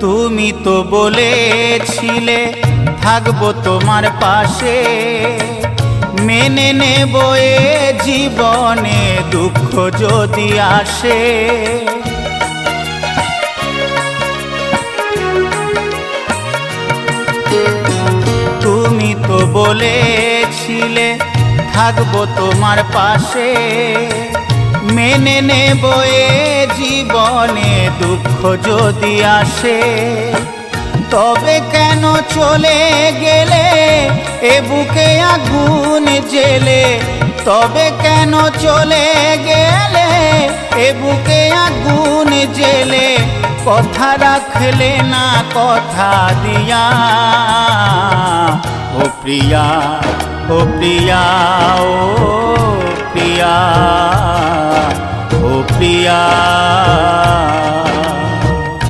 তুমি তো বলেছিলে থাকবো তোমার পাশে, মেনে নেব এ জীবনে দুঃখ যদি আসে। তুমি তো বলেছিলে থাকবো তোমার পাশে, মেনে নেব এ জীবনে দুঃখ যদি আসে। তবে কেন চলে গেলে এ বুকে আগুন জেলে, তবে কেন চলে গেলে এ বুকে আগুন জেলে, কথা রাখলে না কথা দিয়া। ও প্রিয়া, ও প্রিয়া, ও প্রিয়া, ও প্রিয়া।